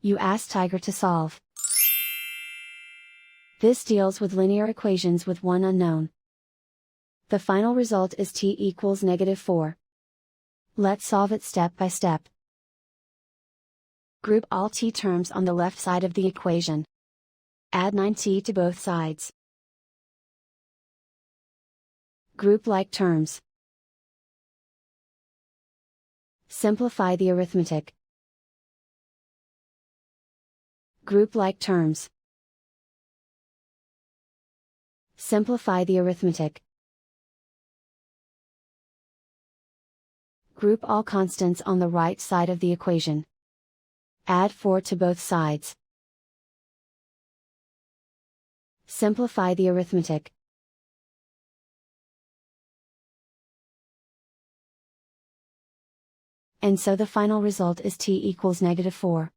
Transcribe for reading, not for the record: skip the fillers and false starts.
You ask Tiger to solve. This deals with linear equations with one unknown. The final result is t equals -4. Let's solve it step by step. Group all t terms on the left side of the equation. Add 9t to both sides. Group like terms. Simplify the arithmetic. Group like terms. Simplify the arithmetic. Group all constants on the right side of the equation. Add 4 to both sides. Simplify the arithmetic. And so the final result is t equals -4.